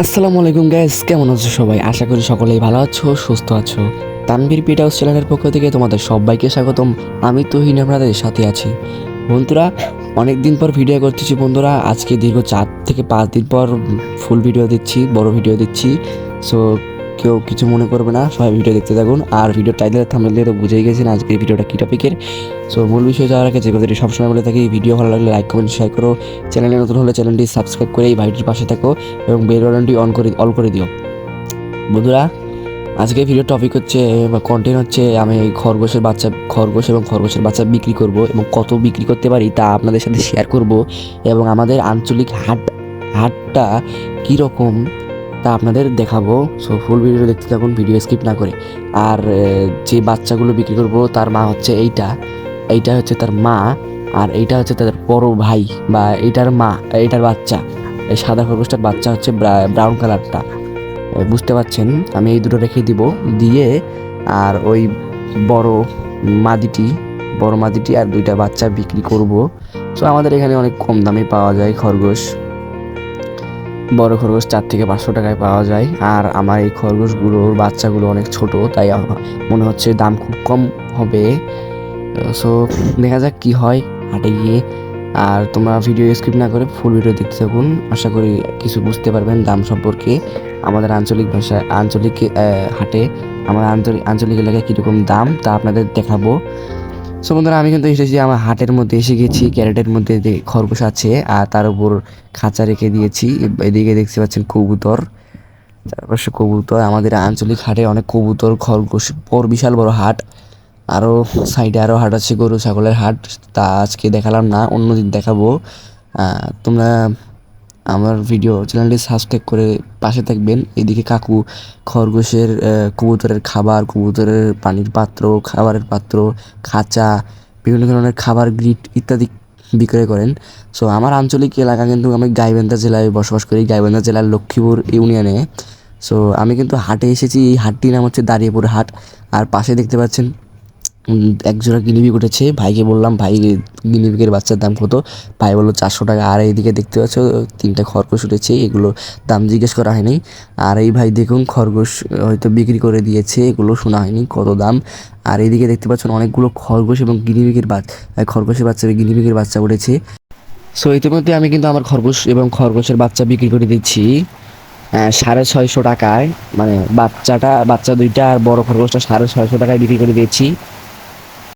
আসসালামু আলাইকুম গাইস, কেমন আছো সবাই? আশা করি সকলেই ভালো আছো, সুস্থ আছো। তানভীর পিট হাউস চ্যানেলের পক্ষ থেকে তোমাদের সবাইকে স্বাগতম। আমি তুহিন আপনাদের সাথে আছি। বন্ধুরা, অনেক দিন পর ভিডিও করতেছি বন্ধুরা। আজকে দীর্ঘ 4 থেকে 5 দিন পর ফুল ভিডিও দিচ্ছি, বড় ভিডিও দিচ্ছি। সো কেউ কিছু মনে করবে না, সবাই ভিডিও দেখতে থাকুন। আর ভিডিও টাইটেল থাম্বনেল তো বুঝেই গেছেন আজকের ভিডিওটা কী টপিকের। সো মূল বিষয় যাওয়ার আগে যে কথাটি সবসময় বলে থাকি, ভিডিও ভালো লাগলে লাইক কমেন্ট শেয়ার করো। চ্যানেলে নতুন হলে চ্যানেলটি সাবস্ক্রাইব করে এই ভাইটির পাশে থাকো এবং বেল বাটনটি অল করে দিও। বন্ধুরা, আজকে ভিডিও টপিক হচ্ছে বা কন্টেন্ট হচ্ছে, আমি খরগোশ এবং খরগোশের বাচ্চা বিক্রি করব এবং কত বিক্রি করতে পারি তা আপনাদের সাথে শেয়ার করব। এবং আমাদের আঞ্চলিক হাটটা কীরকম তা আপনাদের দেখাবো। সো ফুল ভিডিও দেখতে থাকুন, ভিডিও স্কিপ না করে। আর যে বাচ্চাগুলো বিক্রি করব তার মা হচ্ছে এইটা হচ্ছে তার মা, আর এইটা হচ্ছে তাদের বড় ভাই বা এইটার মা, এইটার বাচ্চা। এই সাদা খরগোশটার বাচ্চা হচ্ছে ব্রাউন কালারটা, বুঝতে পারছেন। আমি এই দুটো রেখে দিব, দিয়ে আর ওই বড় মাদিটি আর দুইটা বাচ্চা বিক্রি করব। সো আমাদের এখানে অনেক কম দামে পাওয়া যায় খরগোশ। বড় খরগোশ 4 থেকে 500 টাকায় পাওয়া যায়। আর আমার এই খরগোশগুলোর বাচ্চাগুলো অনেক ছোট, তাই মনে হচ্ছে দাম খুব কম হবে। সো দেখা যাক কি হয় হাটে গিয়ে। আর তোমরা ভিডিও স্কিপ না করে ফুল ভিডিও দেখতে থাকুন, আশা করি কিছু বুঝতে পারবেন দাম সম্পর্কে। আমাদের আঞ্চলিক ভাষায় হাটে আমার আঞ্চলিক এলাকায় কীরকম দাম তা আপনাদের দেখাবো। সো বন্ধুরা, আমি কিন্তু এসেছি আমার হাটের মধ্যে, এসে গেছি। ক্যারেটের মধ্যে খরগোশ আছে আর তার উপর খাঁচা রেখে দিয়েছি। এদিকে দেখতে পাচ্ছেন কবুতর, চারপাশে কবুতর। আমাদের আঞ্চলিক হাটে অনেক কবুতর, খরগোশ, বিশাল বড় হাট। আরও সাইডে আরও হাট আছে, গরু ছাগলের হাট। তা আজকে দেখালাম না, অন্যদিন দেখাবো। তোমরা আমার ভিডিও চ্যানেলটি সাবস্ক্রাইব করে পাশে থাকবেন। এদিকে কাকু কবুতরের খাবার, কবুতরের পানির পাত্র, খাবারের পাত্র, খাঁচা, বিভিন্ন ধরনের খাবার, গ্রিট ইত্যাদি বিক্রয় করেন। সো আমার আঞ্চলিক এলাকা কিন্তু, আমি গাইবান্ধা জেলায় বসবাস করি, গাইবান্ধা জেলার লক্ষ্মীপুর ইউনিয়নে। সো আমি কিন্তু হাটে এসেছি। এই হাটটির নাম হচ্ছে দাঁড়িয়েপুর হাট। আর পাশে দেখতে পাচ্ছেন একজোড়া গিনিপিগ উঠেছে। ভাইকে বললাম, ভাই গিনিপিগের বাচ্চার দাম কত? ভাই বললো 400 টাকা। আর এইদিকে দেখতে পাচ্ছ 3টা খরগোশ উঠেছে, এগুলো দাম জিজ্ঞেস করা হয়নি। আর এই ভাই দেখুন খরগোশ হয়তো বিক্রি করে দিয়েছে, এগুলো শোনা হয়নি কত দাম। আর এইদিকে দেখতে পাচ্ছেন অনেকগুলো খরগোশ এবং খরগোশের বাচ্চা গিনিপিগের বাচ্চা উঠেছে। সো ইতিমধ্যে আমি কিন্তু আমার খরগোশ এবং খরগোশের বাচ্চা বিক্রি করে দিচ্ছি 650 টাকায়। মানে বাচ্চা দুইটা আর বড় খরগোশটা 650 টাকায় বিক্রি করে দিয়েছি।